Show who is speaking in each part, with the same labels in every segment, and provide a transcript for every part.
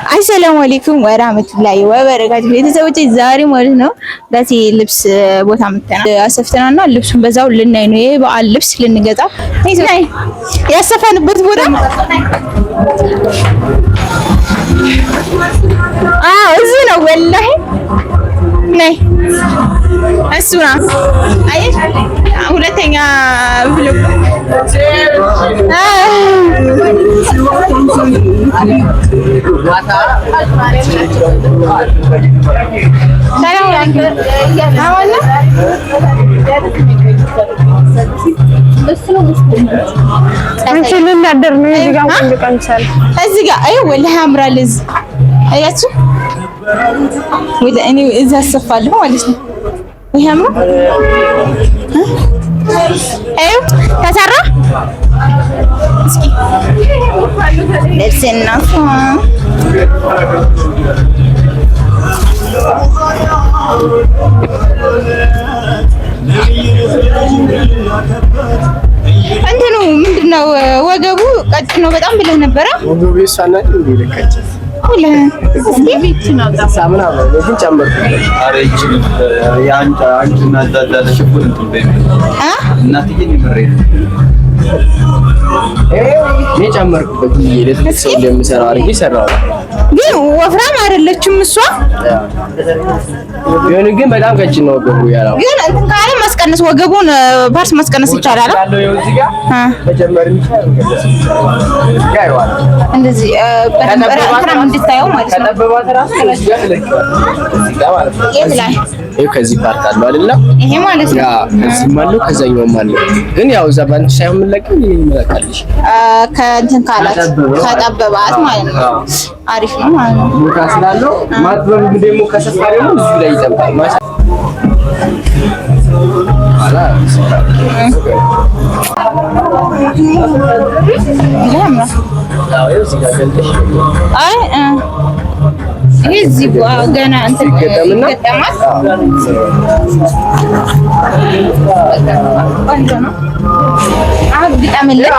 Speaker 1: አሰላሙ አለይኩም ወራህመቱላሂ ወበረካቱ። ቤተሰቦቼ ዛሬ ማለት ነው ዳሴ ልብስ ቦታ መተና አሰፍተናና ልብሱን በዛው ልናይ ነው። ይሄ በዓል ልብስ ልንገዛ ነይ ያሰፋንበት ቦታ እዚህ ነው ወላሂ ነይ እሱና አየሽ ሁለተኛ ብሎክ እዚህ ጋር አይ ወላሂ ያምራል። እዚህ አያችሁ ወደ እኔ እዛ አሰፋለሁ ማለት ነው። ይሄ ያምራል። አይ ተሰራ እስኪ ልብስና እንትኑ ምንድነው ወገቡ ቀጥ ነው በጣም ብለህ ነበረ። ወገቡ ይሳናል እንዴ ለከች ሁላ እስኪ ቢትና ሳምና ነው ጨምር አሬች ያንተ አንቺና ዳዳለ ሽፉን እንትን እናትዬ ይመረይ እኔ ጨመርኩበት ለትልቅ ሰው እንደምሰራ አድርጌ ሰራው። ግን ወፍራም አይደለችም እሷ ቢሆን ግን በጣም ቀጭን ነው ወገቡ ያለው። ግን እንትን ካለ ማስቀነስ ወገቡን ፓርስ ማስቀነስ ይቻላል አይደል? እዚህ ጋር መጀመር ይቻላል። ጋይዋል እንደዚህ በረከራም እንድታየው ማለት ነው። ከጠበባት ራሱ ከዚህ ጋር ለክቷል። እዚህ ጋር ማለት ነው። ይብላል ይሄ ከዚህ ፓርት አለው አይደል? ይሄ ማለት ነው። እዚህ ማለት ከዛኛው ማለት ግን ያው እዛ ባንቺ ሳይሆን ምንለቀም ይመጣልሽ ከእንትን ካላት ከጠበባት ማለት ነው። አሪፍ ነው ማለት ነው። ሙካ ስላለው ማጥበብ ደግሞ ከሰፋሪ ነው እዚህ ላይ ይጠብቃል ማለት ይሄ እዚህ ገና እንትን ይገጠማል።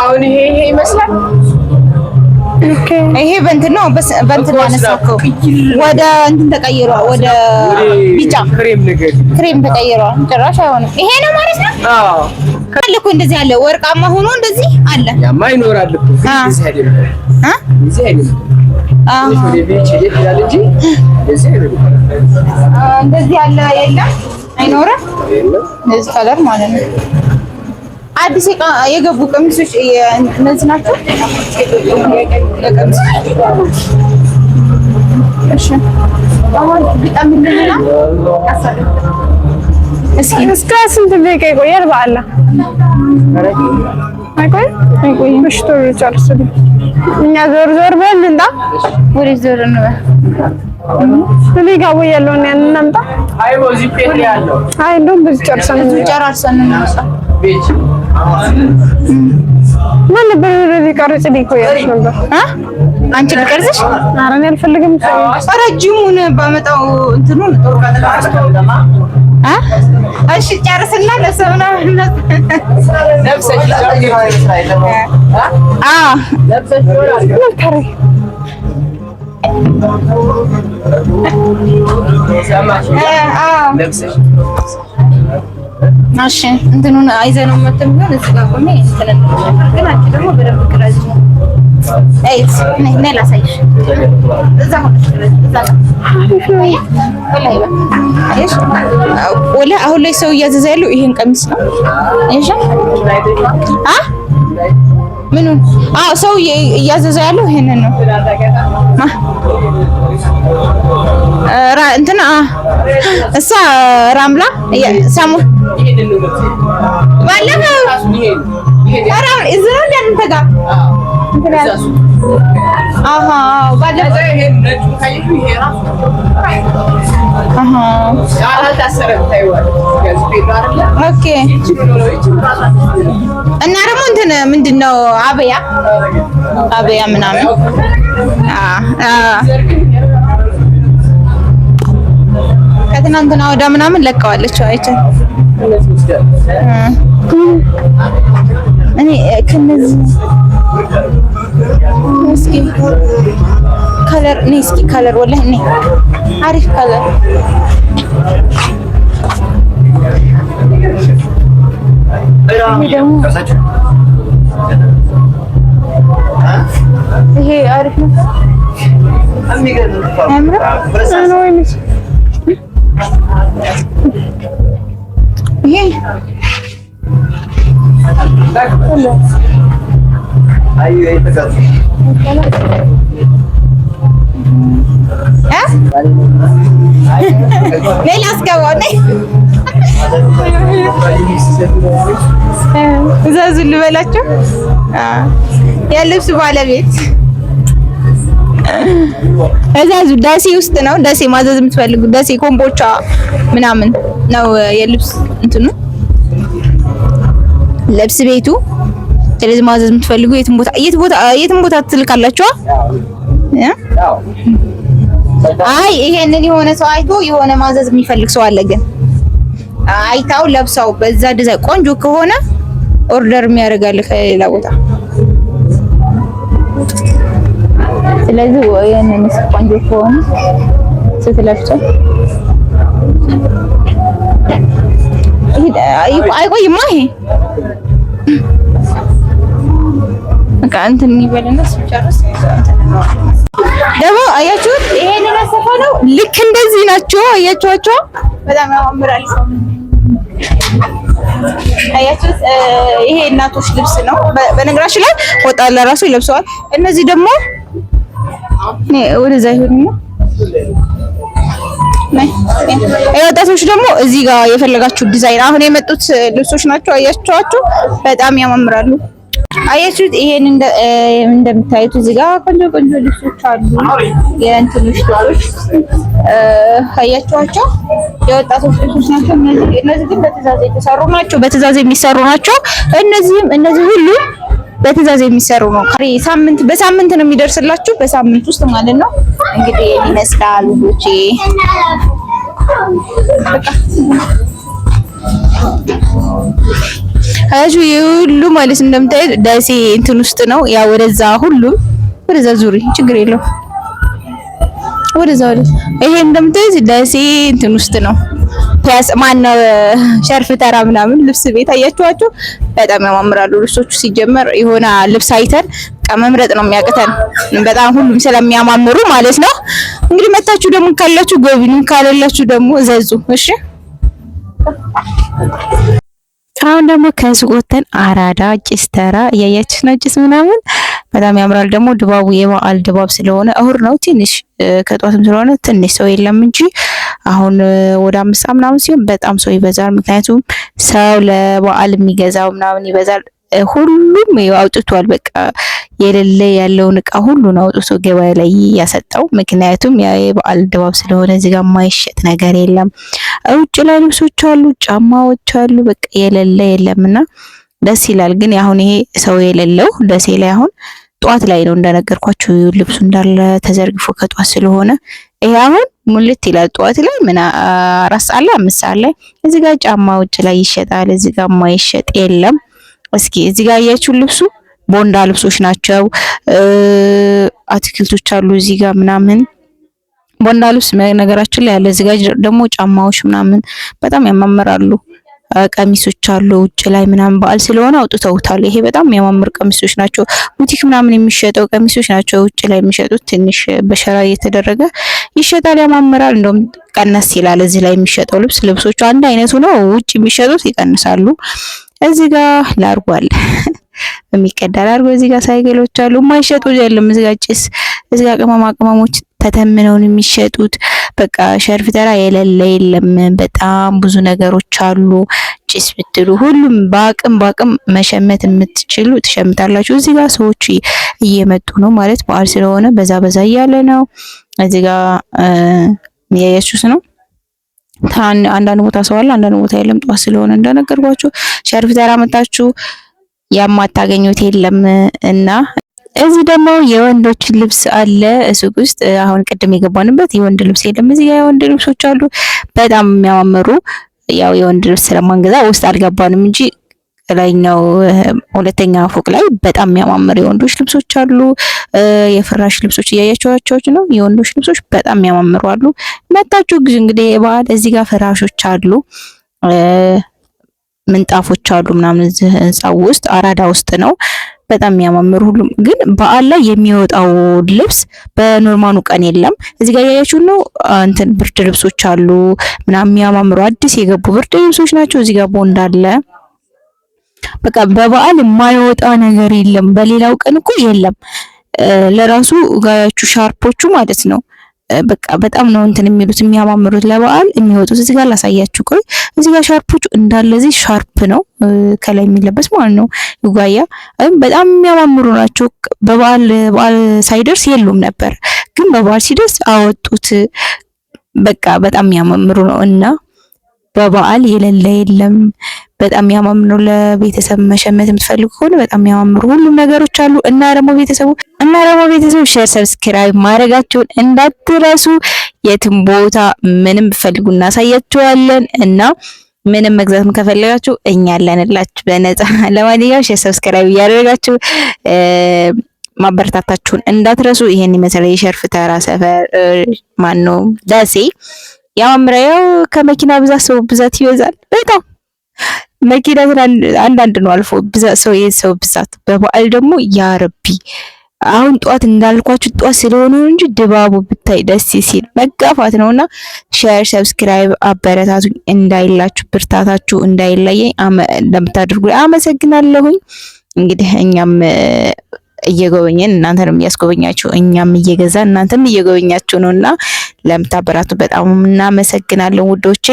Speaker 1: አሁን ይሄ ይመስላል። ይሄ በእንትን ነው በእንትን ያነሳከው ወደ እንትን ተቀይሯል። ወደ ቢጫ ክሬም ተቀይሯል። ጭራሽ አይሆንም። ይሄ ነው ማለት ነው። አዎ ካልኩ እንደዚህ አለ ወርቃማ ሆኖ እንደዚህ አለ። ያማ ይኖራል እኮ እንደዚህ አይደለም። እንደዚህ አይደለም። እንደዚህ አለ የለም አይኖርም። እንደዚህ ከለር ማለት ነው። አዲስ የገቡ ቀሚሶች እነዚህ ናቸው። እሺ አሁን በጣም እንደና እስከ ስንት ደቂቃ ይቆያል? በአላ አይቆይ ምሽቱ ጨርሰን እኛ ዞር ዞር በል እንዳ ወደ ዞር ነው ስለዚህ ጋር ያለውን እናምጣ። አይ ወዚ ፔት ያለው አይ እንደውም በዚህ ጨርሰን እንመጣ ቤት ማን ነበር ወደዚህ ቀርጽ ሊቆያሽ ነበር አንቺ ልቀርጽሽ? ኧረ እኔ አልፈልግም። ረጅሙን ባመጣው እንትኑን እሺ ጨርስና ለሰውና ለብሰሽ እሺ እንትኑን አይዘነው መተም ቢሆን እዚህ ጋር ቆሜ ግን አንቺ ደግሞ በደንብ ቅረጂ። አይስ ነይ ላሳይሽ። እዛ ወላ አሁን ላይ ሰው እያዘዘ ያለው ይሄን ቀሚስ ነው። እሺ ምኑን? ሰው እያዘዘ ያለው ይሄንን ነው። እንትና እሷ ራምላ ሳሙ ባለፈው ኧረ እዚህ ነው እንደ ጋር ባለፈው ይሄን ነጭ ካይቱ ይሄ ራሱ ኦኬ። እና ደግሞ እንትን ምንድነው አበያ ምናምን ከትናንትና ወደ ምናምን ለቀዋለች አይቻል እኔ ከነዚህ እስኪ ከለር እኔ እስኪ ከለር ወላሂ እኔ አሪፍ ከለር ይሄ አሪፍ ነው። ይሄ ሌላ አስገባው ነኝ እዛዙ ልበላቸው የልብስ ባለቤት እዛዙ ደሴ ውስጥ ነው። ደሴ ማዘዝ የምትፈልጉ ደሴ ኮምቦቻ ምናምን ነው የልብስ እንትኑ ልብስ ቤቱ። ስለዚህ ማዘዝ የምትፈልጉ የትም ቦታ ትልካላችሁ። አይ ይሄንን የሆነ ሰው አይቶ የሆነ ማዘዝ የሚፈልግ ሰው አለ። ግን አይታው ለብሳው በዛ ዲዛይን ቆንጆ ከሆነ ኦርደር የሚያደርጋል ከሌላ ቦታ። ስለዚህ ወይኔን ቆንጆ ከሆነ ስትለብሰው አይቆይማ። ይሄ በቃ እንትን ይበልና ሲጨርስ ደግሞ አያችሁት? ይሄንን አሰፋው ልክ እንደዚህ ናቸው። አያችኋቸው? በጣም ያማምራል። አያችሁት? ይሄ እናቶች ልብስ ነው። በነገራችን ላይ ወጣት ለራሱ ይለብሰዋል። እነዚህ ደግሞ ወደዛ ይሁንና ወጣቶች ደግሞ እዚህ ጋር የፈለጋችሁ ዲዛይን አሁን የመጡት ልብሶች ናቸው። አያችኋቸው? በጣም ያማምራሉ። አያችሁት? ይሄን እንደምታዩት እዚህ ጋር ቆንጆ ቆንጆ ልብሶች አሉ። የእንትኖች ልብሶች አያችኋቸው? የወጣቶች ልብሶች ናቸው። እነዚህ ግን በትዕዛዝ የተሰሩ ናቸው። በትዕዛዝ የሚሰሩ ናቸው። እነዚህ ሁሉ በትዕዛዝ የሚሰሩ ነው። በሳምንት ነው የሚደርስላችሁ። በሳምንት ውስጥ ማለት ነው። እንግዲህ ይመስላል ልጆቼ አያችሁ ይሁሉ ማለት እንደምታዩት ደሴ እንትን ውስጥ ነው። ያ ወደዛ ዙሪ ችግር የለውም። ወደዛ ይሄ እንደምታዩት ደሴ እንትን ውስጥ ነው። ፒያሳ ማነው ሸርፍ ተራ ምናምን ልብስ ቤት አያችኋቸው? በጣም ያማምራሉ ልብሶቹ። ሲጀመር የሆነ ልብስ አይተን መምረጥ ነው የሚያቅተን፣ በጣም ሁሉም ስለሚያማምሩ ማለት ነው። እንግዲህ መታችሁ ደግሞ ካላችሁ ጎብኙ፣ ካላላችሁ ደግሞ እዘዙ። እሺ አሁን ደግሞ ከሱቅ ወተን አራዳ ጭስ ተራ እያያችሁ ነው። ጭስ ምናምን በጣም ያምራል። ደግሞ ድባቡ የበዓል ድባብ ስለሆነ እሁድ ነው። ትንሽ ከጧትም ስለሆነ ትንሽ ሰው የለም እንጂ አሁን ወደ 5 ሰዓት ምናምን ሲሆን በጣም ሰው ይበዛል። ምክንያቱም ሰው ለበዓል የሚገዛው ምናምን ይበዛል። ሁሉም አውጥቷል። በቃ የሌለ ያለውን እቃ ሁሉን አውጥቶ ገበያ ላይ ያሰጣው። ምክንያቱም የበዓል ድባብ ስለሆነ እዚህ ጋር የማይሸጥ ነገር የለም። ውጭ ላይ ልብሶች አሉ፣ ጫማዎች አሉ። በቃ የሌለ የለምና ደስ ይላል። ግን አሁን ይሄ ሰው የሌለው ደሴ ላይ አሁን ጧት ላይ ነው እንደነገርኳችሁ ልብሱ እንዳለ ተዘርግፎ ከጧት ስለሆነ ይሄ አሁን ሙልት ይላል። ጧት ላይ 4 ሰዓት ላይ 5 ሰዓት ላይ እዚህ ጋር ጫማዎች ላይ ይሸጣል። እዚህ ጋር የማይሸጥ የለም። እስኪ እዚህ ጋር ያያችሁ ልብሱ ቦንዳ ልብሶች ናቸው። አትክልቶች አሉ እዚህ ጋር ምናምን ቦንዳ ልብስ ነገራችን ላይ ያለ። እዚህ ጋር ደግሞ ጫማዎች ምናምን በጣም ያማምራሉ። ቀሚሶች አሉ ውጭ ላይ ምናምን በዓል ስለሆነ አውጥተውታል። ይሄ በጣም የሚያማምር ቀሚሶች ናቸው። ቡቲክ ምናምን የሚሸጠው ቀሚሶች ናቸው ውጭ ላይ የሚሸጡት። ትንሽ በሸራ እየተደረገ ይሸጣል፣ ያማምራል። እንደውም ቀነስ ይላል እዚህ ላይ የሚሸጠው ልብሶቹ አንድ አይነቱ ነው። ውጭ የሚሸጡት ይቀንሳሉ። እዚህ ጋር ላርጎ አለ የሚቀዳ ላርጎ። እዚህ ጋር ሳይክሎች አሉ። የማይሸጡ የለም። እዚህ ጋር ጭስ፣ እዚህ ጋር ቅመማ ቅመሞች ተተምነውን የሚሸጡት። በቃ ሸርፍ ተራ የሌለ የለም። በጣም ብዙ ነገሮች አሉ። ጭስ ብትሉ ሁሉም በአቅም መሸመት የምትችሉ ትሸምታላችሁ። እዚህ ጋር ሰዎች እየመጡ ነው ማለት በዓል ስለሆነ በዛ እያለ ነው። እዚህ ጋር ያያችሁት ነው። አንዳንድ ቦታ ሰው አለ፣ አንዳንድ ቦታ የለም። ጧት ስለሆነ እንደነገርኳችሁ ሸርፍ ተራ መጣችሁ የማታገኙት የለም። እና እዚህ ደግሞ የወንዶች ልብስ አለ ሱቅ ውስጥ። አሁን ቅድም የገባንበት የወንድ ልብስ የለም። እዚህ ጋር የወንድ ልብሶች አሉ በጣም የሚያማምሩ። ያው የወንድ ልብስ ስለማንገዛ ውስጥ አልገባንም እንጂ ላይኛው ሁለተኛ ፎቅ ላይ በጣም የሚያማምሩ የወንዶች ልብሶች አሉ። የፍራሽ ልብሶች እያያቸዋቸው ነው። የወንዶች ልብሶች በጣም የሚያማምሩ አሉ። መጣችሁ እንግዲህ በዓል እዚህ ጋር ፍራሾች አሉ፣ ምንጣፎች አሉ ምናምን። እዚህ ህንጻው ውስጥ አራዳ ውስጥ ነው። በጣም የሚያማምሩ ሁሉም ግን በዓል ላይ የሚወጣው ልብስ በኖርማኑ ቀን የለም። እዚህ ጋር ያያችሁ ነው እንትን ብርድ ልብሶች አሉ ምናምን የሚያማምሩ አዲስ የገቡ ብርድ ልብሶች ናቸው። እዚህ ጋር ቦንድ አለ። በቃ በበዓል የማይወጣ ነገር የለም። በሌላው ቀን እኮ የለም። ለራሱ ጋያችሁ ሻርፖቹ ማለት ነው በቃ በጣም ነው እንትን የሚሉት የሚያማምሩት ለበዓል የሚወጡት። እዚህ ጋር ላሳያችሁ። ቆይ እዚህ ጋር ሻርፖቹ እንዳለ እዚህ ሻርፕ ነው ከላይ የሚለበስ ማለት ነው። ዩጋያ በጣም የሚያማምሩ ናቸው። በበዓል ሳይደርስ የሉም ነበር፣ ግን በበዓል ሲደርስ አወጡት። በቃ በጣም የሚያማምሩ ነው እና በበዓል የሌለ የለም። በጣም የሚያማምሩ ለቤተሰብ መሸመት የምትፈልጉ ከሆነ በጣም የሚያማምሩ ሁሉም ነገሮች አሉ። እና ደግሞ ቤተሰቡ ሼር፣ ሰብስክራይብ ማድረጋችሁን እንዳትረሱ። የትም ቦታ ምንም ብትፈልጉ እናሳያችኋለን እና ምንም መግዛት ከፈለጋችሁ እኛ አለንላችሁ በነፃ። ለማንኛውም ሼር፣ ሰብስክራይብ እያደረጋችሁ ማበረታታችሁን እንዳትረሱ። ይሄን ይመስላል የሸርፍ ተራ ሰፈር ማነው ደሴ ያማምራው። ከመኪና ብዛት ሰው ብዛት ይበዛል በጣም መኪና አንዳንድ ነው አልፎ ብዛት ሰው የሰው ብዛት። በበዓል ደግሞ ያረቢ አሁን ጧት እንዳልኳችሁ ጧት ስለሆነ እንጂ ድባቡ ብታይ ደስ ሲል መጋፋት ነውና ሼር ሰብስክራይብ አበረታቱኝ እንዳይላችሁ ብርታታችሁ እንዳይለየኝ እንደምታደርጉ አመሰግናለሁኝ። እንግዲህ እኛም እየጎበኘን እናንተንም እያስጎበኛችሁ እኛም እየገዛን እናንተም እየጎበኛችሁ ነውና ለምታበራቱ በጣም እናመሰግናለን ውዶቼ።